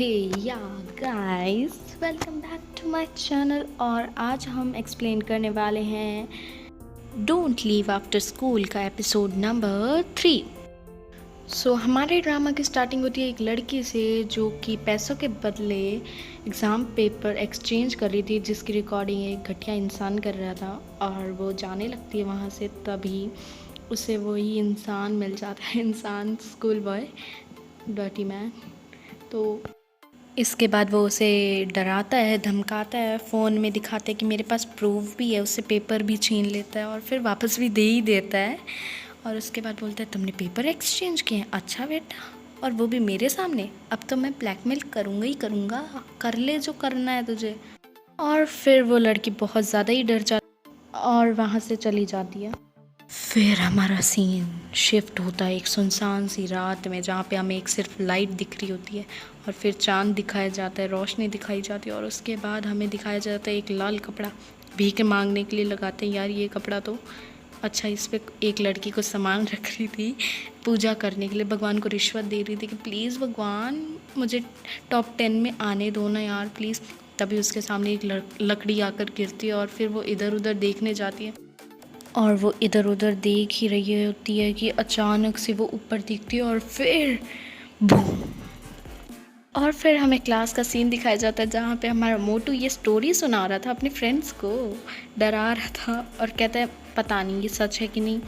Okay yeah guys, welcome back to my channel. और आज हम एक्सप्लेन करने वाले हैं डोंट लीव आफ्टर स्कूल का एपिसोड नंबर 3। हमारे ड्रामा की स्टार्टिंग होती है एक लड़की से जो कि पैसों के बदले एग्ज़ाम पेपर एक्सचेंज कर रही थी, जिसकी रिकॉर्डिंग एक घटिया इंसान कर रहा था। और वो जाने लगती है वहाँ से, तभी उसे वही इंसान मिल जाता है, इंसान स्कूल बॉय, डर्टी मैन। तो इसके बाद वो उसे डराता है, धमकाता है, फ़ोन में दिखाता है कि मेरे पास प्रूफ भी है, उससे पेपर भी छीन लेता है और फिर वापस भी दे ही देता है। और उसके बाद बोलता है तुमने पेपर एक्सचेंज किए हैं, अच्छा बेटा, और वो भी मेरे सामने, अब तो मैं ब्लैकमेल करूँगा ही करूँगा, कर ले जो करना है तुझे। और फिर वो लड़की बहुत ज़्यादा ही डर जाती और वहाँ से चली जाती है। फिर हमारा सीन शिफ्ट होता है एक सुनसान सी रात में, जहाँ पे हमें एक सिर्फ लाइट दिख रही होती है और फिर चांद दिखाया जाता है, रोशनी दिखाई जाती है। और उसके बाद हमें दिखाया जाता है एक लाल कपड़ा भीख मांगने के लिए लगाते हैं। यार ये कपड़ा तो अच्छा, इस पर एक लड़की को सामान रख रही थी पूजा करने के लिए, भगवान को रिश्वत दे रही थी कि प्लीज़ भगवान मुझे टॉप 10 में आने दो ना यार प्लीज़। तभी उसके सामने एक लकड़ी आकर गिरती है और फिर वो इधर उधर देखने जाती है और वो इधर उधर देख ही रही होती है कि अचानक से वो ऊपर दिखती है और फिर बूम। और फिर हमें क्लास का सीन दिखाया जाता है जहाँ पे हमारा मोटू ये स्टोरी सुना रहा था अपने फ्रेंड्स को, डरा रहा था और कहता है पता नहीं ये सच है कि नहीं।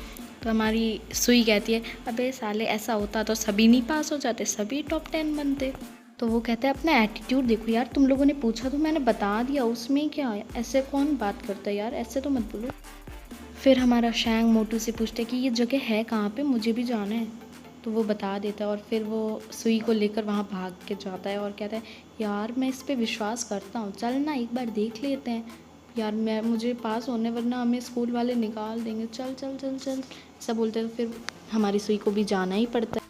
तो हमारी सुई कहती है अबे साले ऐसा होता तो सभी नहीं पास हो जाते, सभी टॉप 10 बनते। तो वो कहता है अपना एटीट्यूड देखो यार, तुम लोगों ने पूछा तो मैंने बता दिया, उसमें क्या है, ऐसे कौन बात करता है यार, ऐसे तो मत बोलो। फिर हमारा शैंग मोटू से पूछता है कि ये जगह है कहाँ पे, मुझे भी जाना है। तो वो बता देता है और फिर वो सुई को लेकर वहाँ भाग के जाता है और कहता है यार मैं इस पे विश्वास करता हूँ, चल ना एक बार देख लेते हैं यार, मुझे पास होने वरना हमें स्कूल वाले निकाल देंगे, चल चल चल चल ऐसा बोलते हैं। तो फिर हमारी सुई को भी जाना ही पड़ता है।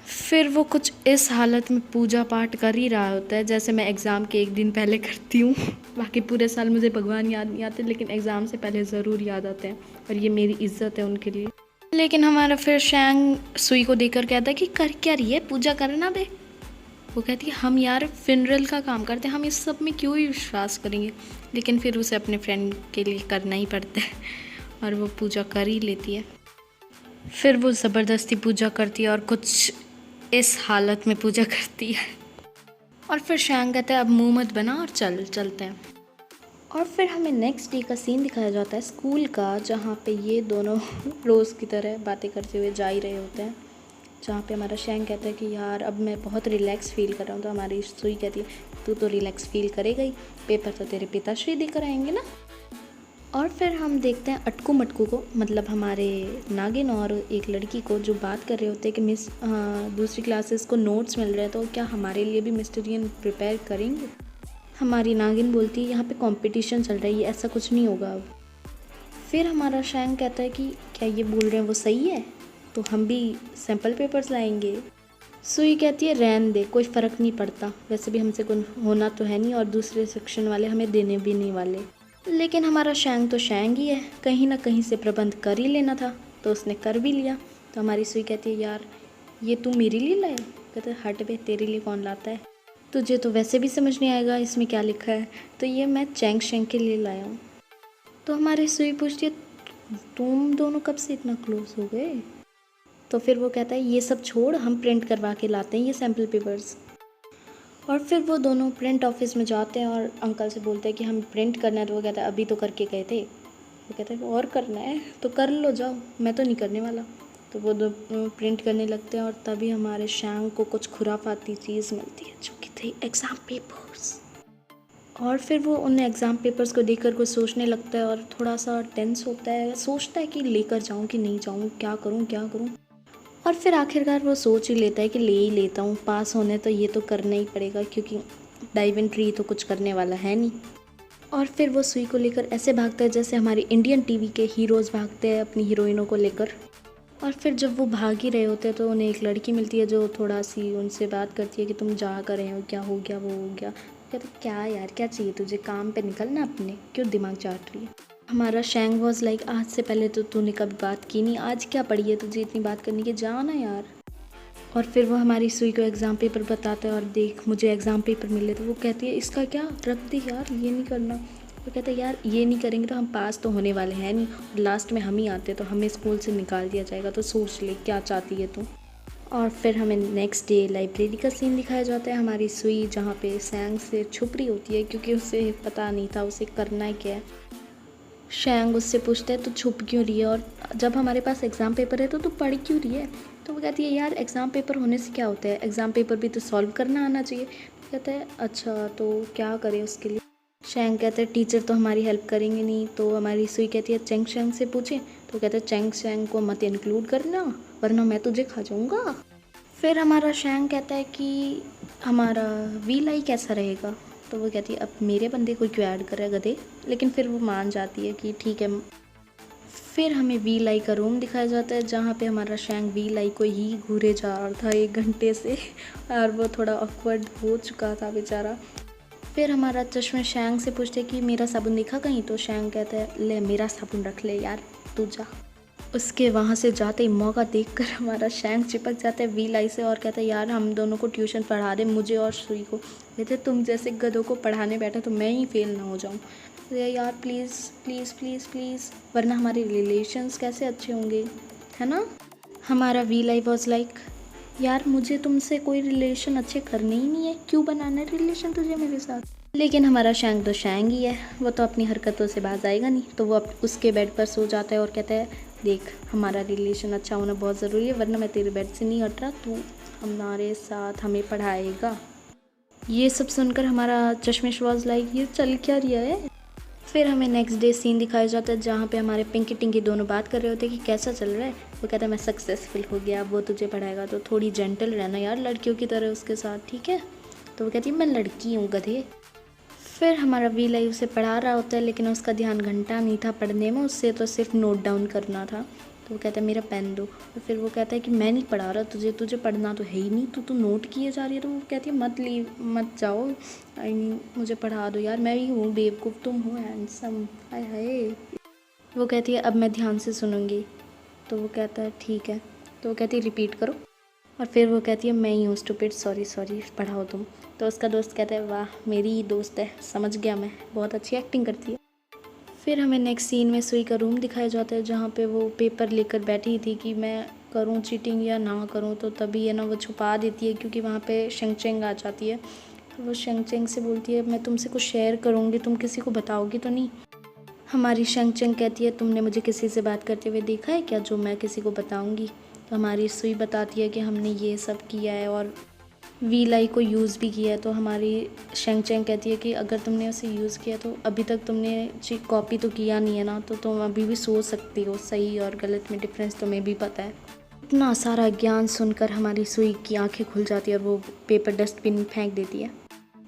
फिर वो कुछ इस हालत में पूजा पाठ कर ही रहा होता है जैसे मैं एग्ज़ाम के एक दिन पहले करती हूँ। बाकी पूरे साल मुझे भगवान याद नहीं आते, लेकिन एग्ज़ाम से पहले ज़रूर याद आते हैं और ये मेरी इज्जत है उनके लिए। लेकिन हमारा फिर शैंग सुई को देखकर कहता है कि कर क्या रही है, पूजा करना बे। वो कहती है हम यार फिनरल का काम करते हैं, हम इस सब में क्यों ही विश्वास करेंगे। लेकिन फिर उसे अपने फ्रेंड के लिए करना ही पड़ता है और वो पूजा कर ही लेती है। फिर वो ज़बरदस्ती पूजा करती है और कुछ इस हालत में पूजा करती है। और फिर शैंग कहता है अब मुंह मत बना और चलते हैं। और फिर हमें नेक्स्ट डे का सीन दिखाया जाता है स्कूल का, जहाँ पे ये दोनों रोज़ की तरह बातें करते हुए जा ही रहे होते हैं। जहाँ पे हमारा शैंग कहता है कि यार अब मैं बहुत रिलैक्स फील कर रहा हूँ। तो हमारी सुई कहती है तू तो रिलैक्स फील करेगा ही, पेपर तो तेरे पिताश्री देकर आएंगे ना। और फिर हम देखते हैं अटकू मटकू को, मतलब हमारे नागिन और एक लड़की को, जो बात कर रहे होते हैं कि मिस दूसरी क्लासेस को नोट्स मिल रहे हैं तो क्या हमारे लिए भी मिस्टेरियन प्रिपेयर करेंगे। हमारी नागिन बोलती है यहाँ पे कंपटीशन चल रहा है, ये ऐसा कुछ नहीं होगा अब। फिर हमारा शैंग कहता है कि क्या ये बोल रहे हैं वो सही है, तो हम भी सैम्पल पेपर्स लाएंगे। सुई कहती है रहन दे, कोई फ़र्क नहीं पड़ता, वैसे भी हमसे कोई होना तो है नहीं और दूसरे सेक्शन वाले हमें देने भी नहीं वाले। लेकिन हमारा शैंग तो शैंग ही है, कहीं ना कहीं से प्रबंध कर ही लेना था, तो उसने कर भी लिया। तो हमारी सुई कहती है यार ये तू मेरे लिए लाए। कहते हट बे, तेरे लिए कौन लाता है, तुझे तो वैसे भी समझ नहीं आएगा इसमें क्या लिखा है, तो ये मैं चैंग शेंग के लिए लाया हूँ। तो हमारी सुई पूछती है तुम दोनों कब से इतना क्लोज हो गए। तो फिर वो कहता है ये सब छोड़, हम प्रिंट करवा के लाते हैं ये सैम्पल पेपर्स। और फिर वो दोनों प्रिंट ऑफिस में जाते हैं और अंकल से बोलते हैं कि हम प्रिंट करना है। तो वो कहता है अभी तो करके गए थे। वो कहता है और करना है तो कर लो जाओ, मैं तो नहीं करने वाला। तो वो दो प्रिंट करने लगते हैं और तभी हमारे शैंग को कुछ खुराफाती चीज़ मिलती है जो कि थी एग्ज़ाम पेपर्स। और फिर वो उन एग्ज़ाम पेपर्स को देखकर कुछ सोचने लगता है और थोड़ा सा टेंस होता है, सोचता है कि लेकर जाऊँ कि नहीं जाऊँ, क्या करूँ क्या करूँ। और फिर आखिरकार वो सोच ही लेता है कि ले ही लेता हूँ, पास होने तो ये तो करना ही पड़ेगा क्योंकि डाइव ट्री तो कुछ करने वाला है नहीं। और फिर वो सुई को लेकर ऐसे भागता है जैसे हमारे इंडियन टीवी के हीरोज़ भागते हैं अपनी हीरोइनों को लेकर। और फिर जब वो भाग ही रहे होते हैं तो उन्हें एक लड़की मिलती है जो थोड़ा सी उनसे बात करती है कि तुम जा कर रहे हो, क्या हो गया, वो हो गया। कहते क्या यार क्या चाहिए तुझे, काम पे निकलना अपने, क्यों दिमाग चाट रही है। हमारा शैंग वॉज लाइक आज से पहले तो तूने कभी बात की नहीं, आज क्या पड़ी है तुझे इतनी बात करने की, जा ना यार। और फिर वो हमारी सुई को एग्ज़ाम पेपर बताता है और देख मुझे एग्ज़ाम पेपर मिले। तो वो कहती है इसका क्या, रख दे यार, ये नहीं करना। वो कहता है यार ये नहीं करेंगे तो हम पास तो होने वाले हैं नहीं, और लास्ट में हम ही आते तो हमें स्कूल से निकाल दिया जाएगा। तो सोच ले क्या चाहती है तू। और फिर हमें नेक्स्ट डे लाइब्रेरी का सीन दिखाया जाता है। हमारी सुई जहाँ पे सैंग से छुप रही होती है क्योंकि उसे पता नहीं था उसे करना है क्या है। शैंग उससे पूछता है तो छुप क्यों रही है, और जब हमारे पास एग्ज़ाम पेपर है तो तू पढ़ क्यों रही है। तो वो कहती है यार एग्ज़ाम पेपर होने से क्या होता है, एग्ज़ाम पेपर भी तो सॉल्व करना आना चाहिए। कहता है अच्छा तो क्या करें उसके लिए। शैंग कहते हैं टीचर तो हमारी हेल्प करेंगे नहीं। तो हमारी सुई कहती है चेंग शैंग से पूछे। तो कहते हैं चेंग शैंग को मत इंक्लूड करना वरना मैं तुझे खा जाऊँगा। फिर हमारा शैंग कहता है कि हमारा वी लाई कैसा रहेगा। तो वो कहती है अब मेरे बंदे को क्यों ऐड कर रहा है गधे, लेकिन फिर वो मान जाती है कि ठीक है। फिर हमें वी लाई का रूम दिखाया जाता है जहाँ पे हमारा शैंग वी लाई को ही घूरे जा रहा था 1 घंटे से, और वो थोड़ा ऑकवर्ड हो चुका था बेचारा। फिर हमारा चश्मे शैंग से पूछते कि मेरा साबुन देखा कहीं। तो शैंग कहता है ले मेरा साबुन रख ले यार, तू जा। उसके वहाँ से जाते ही मौका देखकर हमारा शैंग चिपक जाता है वी लाई से और कहता है यार हम दोनों को ट्यूशन पढ़ा दे, मुझे और सुई को। कहते तुम जैसे गधों को पढ़ाने बैठे तो मैं ही फेल ना हो जाऊँ। तो यार प्लीज़ प्लीज़ प्लीज़ प्लीज़, वरना हमारे रिलेशंस कैसे अच्छे होंगे, है ना। हमारा वी लाई वॉज लाइक यार मुझे तुमसे कोई रिलेशन अच्छे करने ही नहीं है, क्यों बनाना है रिलेशन तुझे मेरे साथ। लेकिन हमारा शैंग तो शैंग ही है, वो तो अपनी हरकतों से बाज आएगा नहीं। तो वो उसके बेड पर सो जाता है और कहता है देख हमारा रिलेशन अच्छा होना बहुत ज़रूरी है, वरना मैं तेरे बेड से नहीं हट रहा, तू हमारे साथ हमें पढ़ाएगा। ये सब सुनकर हमारा चश्मिश वॉज लाइक ये चल क्या रहा है। फिर हमें नेक्स्ट डे सीन दिखाया जाता है जहाँ पे हमारे पिंकी टिंकी दोनों बात कर रहे होते हैं कि कैसा चल रहा है। वो कहता है मैं सक्सेसफुल हो गया, वो तुझे पढ़ाएगा तो थोड़ी जेंटल रहना यार लड़कियों की तरह उसके साथ, ठीक है। तो वो कहती है मैं लड़की हूँ गधे। फिर हमारा वी लाई उसे पढ़ा रहा होता है लेकिन उसका ध्यान घंटा नहीं था पढ़ने में, उससे तो सिर्फ नोट डाउन करना था। तो वो कहता है मेरा पेन दो। और फिर वो कहता है कि मैं नहीं पढ़ा रहा तुझे, तुझे पढ़ना तो है ही नहीं, तू नोट किए जा रही है। तो वो कहती है मत लीव मत जाओ, आई मीन मुझे पढ़ा दो यार, मैं ही हूँ बेवकूफ़, तुम हो हैंडसम, हाय हाय। वो कहती है अब मैं ध्यान से सुनूंगी। तो वो कहता है ठीक है। तो वो कहती है रिपीट करो। और फिर वो कहती है मैं ही हूँ स्टूपिड, सॉरी सॉरी, पढ़ाओ तुम। तो उसका दोस्त कहता है वाह मेरी ही दोस्त है, समझ गया मैं, बहुत अच्छी एक्टिंग करती है। फिर हमें नेक्स्ट सीन में सुई का रूम दिखाया जाता है जहाँ पे वो पेपर लेकर बैठी थी कि मैं करूँ चीटिंग या ना करूँ। तो तभी है ना वो छुपा देती है क्योंकि वहाँ पे शेंगचेंग आ जाती है। तो वो शेंगचेंग से बोलती है मैं तुमसे कुछ शेयर करूँगी, तुम किसी को बताओगी तो नहीं। हमारी शेंगचेंग कहती है तुमने मुझे किसी से बात करते हुए देखा है क्या जो मैं किसी को बताऊँगी। तो हमारी सुई बताती है कि हमने ये सब किया है और वी लाई को यूज़ भी किया है। तो हमारी शेंगचेंग कहती है कि अगर तुमने उसे यूज़ किया तो अभी तक तुमने कॉपी तो किया नहीं है ना, तो तुम अभी भी सोच सकती हो, सही और गलत में डिफरेंस तुम्हें भी पता है। इतना सारा ज्ञान सुनकर हमारी सुई की आंखें खुल जाती है और वो पेपर डस्टबिन में फेंक देती है।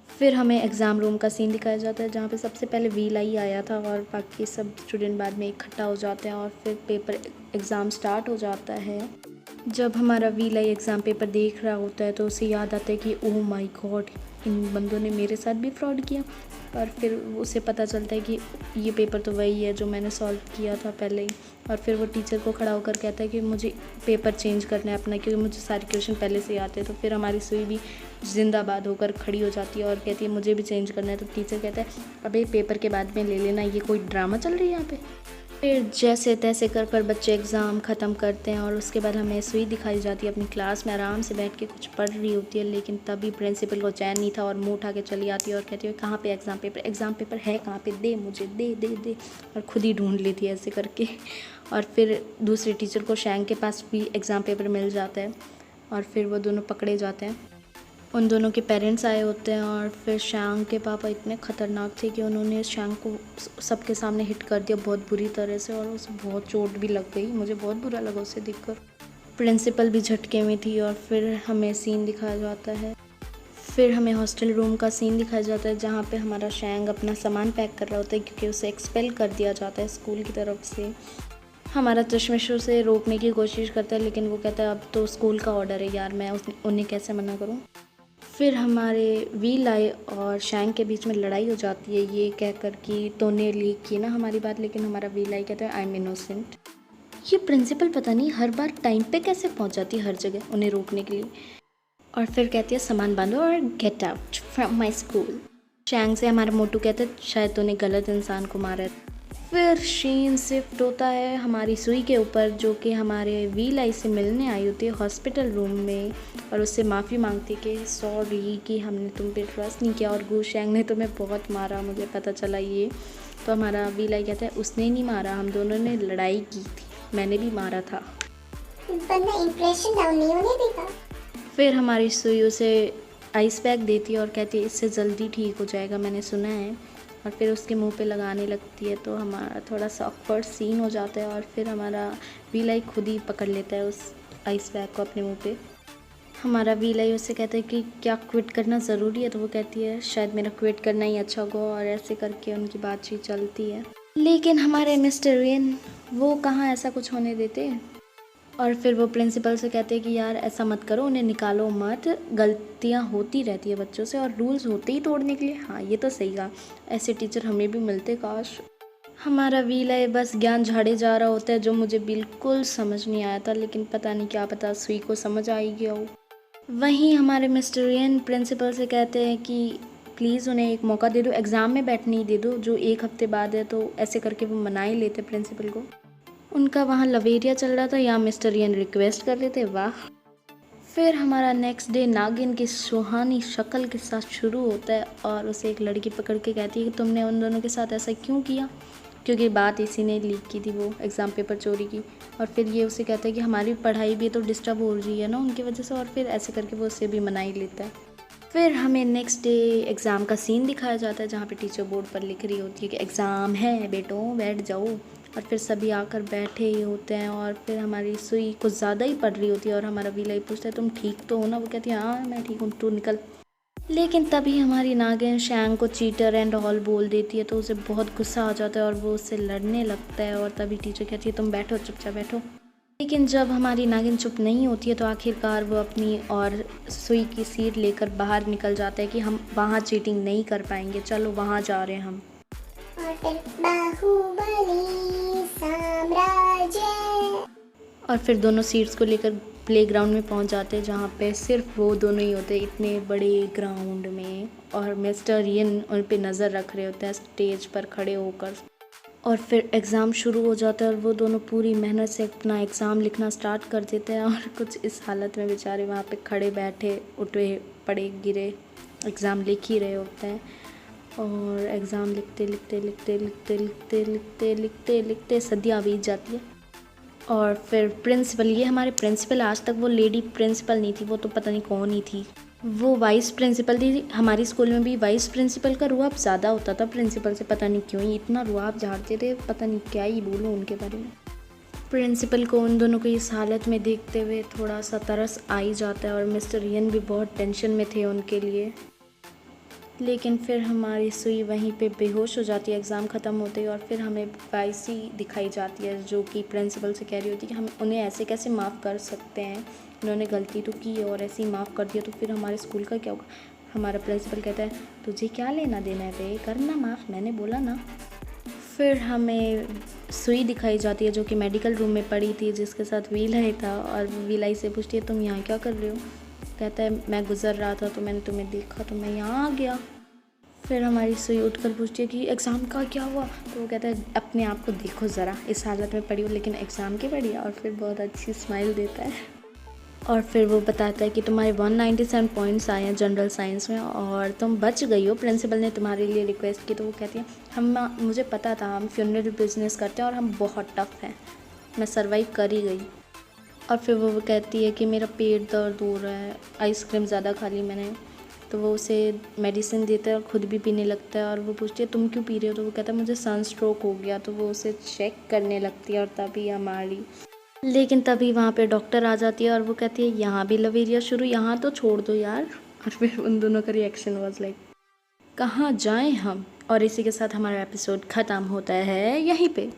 फिर हमें एग्ज़ाम रूम का सीन दिखाया जाता है जहाँ पे सबसे पहले वी लाई आया था और बाकी सब स्टूडेंट बाद में इकट्ठा हो जाते हैं और फिर पेपर एग्ज़ाम स्टार्ट हो जाता है। जब हमारा वी लाई एग्ज़ाम पेपर देख रहा होता है तो उसे याद आता है कि ओह माय गॉड इन बंदों ने मेरे साथ भी फ्रॉड किया। और फिर उसे पता चलता है कि ये पेपर तो वही है जो मैंने सॉल्व किया था पहले ही। और फिर वो टीचर को खड़ा होकर कहता है कि मुझे पेपर चेंज करना है अपना, क्योंकि मुझे सारे क्वेश्चन पहले से ही आते हैं। तो फिर हमारी सुई भी जिंदाबाद होकर खड़ी हो जाती है और कहती है मुझे भी चेंज करना है। तो टीचर कहता है अबे पेपर के बाद में ले लेना, ये कोई ड्रामा चल रही है यहाँ पे। फिर जैसे तैसे कर बच्चे एग्ज़ाम ख़त्म करते हैं और उसके बाद हमें सुई दिखाई जाती है अपनी क्लास में आराम से बैठ के कुछ पढ़ रही होती है। लेकिन तभी प्रिंसिपल को चैन नहीं था और मुँह उठा के चली आती है और कहती है कहाँ पे एग्ज़ाम पेपर है कहाँ पे, दे मुझे, दे दे दे। और ख़ुद ही ढूंढ लेती है ऐसे करके। और फिर दूसरे टीचर को शैंग के पास भी एग्ज़ाम पेपर मिल जाता है और फिर वो दोनों पकड़े जाते हैं। उन दोनों के पेरेंट्स आए होते हैं और फिर शैंग के पापा इतने ख़तरनाक थे कि उन्होंने शैंग को सबके सामने हिट कर दिया बहुत बुरी तरह से और उसे बहुत चोट भी लग गई। मुझे बहुत बुरा लगा उसे देखकर। प्रिंसिपल भी झटके में थी। और फिर हमें सीन दिखाया जाता है, फिर हमें हॉस्टल रूम का सीन दिखाया जाता है जहाँ पे हमारा शैंग अपना सामान पैक कर रहा होता है क्योंकि उसे एक्सपेल कर दिया जाता है स्कूल की तरफ से। हमारा चश्मिश उसे रोकने की कोशिश करता है लेकिन वो कहता है अब तो स्कूल का ऑर्डर है यार, मैं उन्हें कैसे मना करूँ। फिर हमारे वी लाई और शैंग के बीच में लड़ाई हो जाती है ये कहकर कि तूने लीक की ना हमारी बात, लेकिन हमारा वी लाई कहता है आई एम इनोसेंट। ये प्रिंसिपल पता नहीं हर बार टाइम पे कैसे पहुंच जाती है हर जगह उन्हें रोकने के लिए। और फिर कहती है सामान बांधो और get out from my school. शैंग से हमारा मोटू कहते हैं शायद तूने गलत इंसान को मारा है। फिर शीन शिफ्ट होता है हमारी सुई के ऊपर, जो कि हमारे वी लाई से मिलने आई होती है हॉस्पिटल रूम में, और उससे माफ़ी मांगती कि सॉरी कि हमने तुम पे ट्रस्ट नहीं किया और गू शैंग ने तुम्हें बहुत मारा, मुझे पता चला ये। तो हमारा वी लाई कहता है उसने नहीं मारा, हम दोनों ने लड़ाई की थी, मैंने भी मारा था। इंप्रेशन डाउन नहीं होने देगा। फिर हमारी सुई उसे आइस पैक देती है और कहती है इससे जल्दी ठीक हो जाएगा, मैंने सुना है। और फिर उसके मुंह पे लगाने लगती है तो हमारा थोड़ा सा ऑकवर्ड सीन हो जाता है, और फिर हमारा वी लाई खुद ही पकड़ लेता है उस आइस पैक को अपने मुंह पे। हमारा वी लाई उससे कहता है कि क्या क्विट करना ज़रूरी है, तो वो कहती है शायद मेरा क्विट करना ही अच्छा होगा, और ऐसे करके उनकी बातचीत चलती है। लेकिन हमारे मिस्टर रियन वो कहाँ ऐसा कुछ होने देते। और फिर वो प्रिंसिपल से कहते हैं कि यार ऐसा मत करो, उन्हें निकालो मत, गलतियाँ होती रहती है बच्चों से और रूल्स होते ही तोड़ने के लिए। हाँ ये तो सही कहा, ऐसे टीचर हमें भी मिलते काश। हमारा वी लाई बस ज्ञान झाड़े जा रहा होता है जो मुझे बिल्कुल समझ नहीं आया था, लेकिन पता नहीं क्या पता सुई को समझ आई गया हो। वहीं हमारे मिस्टर रियन प्रिंसिपल से कहते हैं कि प्लीज़ उन्हें एक मौका दे दो, एग्ज़ाम में बैठने ही दे दो, जो 1 हफ्ते बाद है। तो ऐसे करके वो मना ही लेते प्रिंसिपल को। उनका वहाँ लवेरिया चल रहा था, यहाँ मिस्टर रियन रिक्वेस्ट कर लेते, वाह। फिर हमारा नेक्स्ट डे नागिन की सुहानी शक्ल के साथ शुरू होता है, और उसे एक लड़की पकड़ के कहती है कि तुमने उन दोनों के साथ ऐसा क्यों किया, क्योंकि बात इसी ने लीक की थी, वो एग्ज़ाम पेपर चोरी की। और फिर ये उसे कहता है कि हमारी पढ़ाई भी तो डिस्टर्ब हो रही है ना उनकी वजह से, और फिर ऐसे करके वो उसे भी मना ही लेता है। फिर हमें नेक्स्ट डे एग्ज़ाम का सीन दिखाया जाता है, जहाँ पे टीचर बोर्ड पर लिख रही होती है कि एग्ज़ाम है बेटों बैठ जाओ, और फिर सभी आकर बैठे ही होते हैं। और फिर हमारी सुई कुछ ज़्यादा ही पढ़ रही होती है, और हमारा वी लाई पूछता है तुम ठीक तो हो ना, वो कहती है हाँ मैं ठीक हूँ, तू निकल। लेकिन तभी हमारी नागिन शैंग को चीटर एंड ऑल बोल देती है, तो उसे बहुत गुस्सा आ जाता है और वो उससे लड़ने लगता है। और तभी टीचर कहती है तुम बैठो, चुपचाप बैठो। लेकिन जब हमारी नागिन चुप नहीं होती है तो आखिरकार वो अपनी और सुई की सीट लेकर बाहर निकल जाता है कि हम वहाँ चीटिंग नहीं कर पाएंगे, चलो वहाँ जा रहे हैं हम। और फिर बाहुबली साम्राज्य। और फिर दोनों सीट्स को लेकर प्लेग्राउंड में पहुंच जाते हैं, जहाँ पे सिर्फ वो दोनों ही होते हैं इतने बड़े ग्राउंड में, और मिस्टर रियन उन पे नज़र रख रहे होते हैं स्टेज पर खड़े होकर। और फिर एग्ज़ाम शुरू हो जाता है और वो दोनों पूरी मेहनत से अपना एग्ज़ाम लिखना स्टार्ट कर देते हैं, और कुछ इस हालत में बेचारे वहाँ पे खड़े बैठे उठे पड़े गिरे एग्ज़ाम लिख ही रहे होते हैं। और एग्ज़ाम लिखते लिखते लिखते लिखते लिखते लिखते लिखते लिखते सदियाँ बीत जाती है। और फिर प्रिंसिपल, ये हमारे प्रिंसिपल, आज तक वो लेडी प्रिंसिपल नहीं थी, वो तो पता नहीं कौन ही थी, वो वाइस प्रिंसिपल थी। हमारी स्कूल में भी वाइस प्रिंसिपल का रुआब ज़्यादा होता था प्रिंसिपल से, पता नहीं क्यों ही इतना रुआब झाड़ते थे, पता नहीं क्या ही बोलूँ उनके बारे में। प्रिंसिपल को उन दोनों को इस हालत में देखते हुए थोड़ा सा तरस आ ही जाता है, और मिस्टर रियन भी बहुत टेंशन में थे उनके लिए। लेकिन फिर हमारी सुई वहीं पे बेहोश हो जाती है एग्ज़ाम ख़त्म होते ही, और फिर हमें वाइसी दिखाई जाती है जो कि प्रिंसिपल से कह रही होती है कि हम उन्हें ऐसे कैसे माफ़ कर सकते हैं, उन्होंने गलती तो की है और ऐसे ही माफ़ कर दिया तो फिर हमारे स्कूल का क्या होगा। हमारा प्रिंसिपल कहता है तुझे क्या लेना देना है बे, करना माफ़, मैंने बोला ना। फिर हमें सुई दिखाई जाती है जो कि मेडिकल रूम में पड़ी थी, जिसके साथ वी लाई था, और वी लाई से पूछती है तुम यहाँ क्या कर रहे हो। कहता है मैं गुज़र रहा था तो मैंने तुम्हें देखा तो मैं यहाँ आ गया। फिर हमारी सुई उठकर पूछती है कि एग्ज़ाम का क्या हुआ, तो वो कहता है अपने आप को देखो ज़रा, इस हालत में पड़ी हो लेकिन एग्ज़ाम की पड़ी है, और फिर बहुत अच्छी स्माइल देता है। और फिर वो बताता है कि तुम्हारे 197 पॉइंट्स आए हैं जनरल साइंस में और तुम बच गई हो, प्रिंसिपल ने तुम्हारे लिए रिक्वेस्ट की। तो वो कहती है मुझे पता था, हम फ्यूनरल बिजनेस करते हैं और हम बहुत टफ हैं, मैं सर्वाइव कर ही गई। और फिर वो कहती है कि मेरा पेट दर्द हो रहा है, आइसक्रीम ज़्यादा खा ली मैंने। तो वो उसे मेडिसिन देता है और ख़ुद भी पीने लगता है, और वो पूछती है तुम क्यों पी रहे हो, तो वो कहता है मुझे सनस्ट्रोक हो गया। तो वो उसे चेक करने लगती है, और तभी हमारी लेकिन तभी वहाँ पे डॉक्टर आ जाती है और वो कहती है यहाँ भी लवेरिया शुरू, यहाँ तो छोड़ दो यार। और फिर उन दोनों का रिएक्शन वाज लाइक कहाँ जाएं हम। और इसी के साथ हमारा एपिसोड ख़त्म होता है यहीं पे।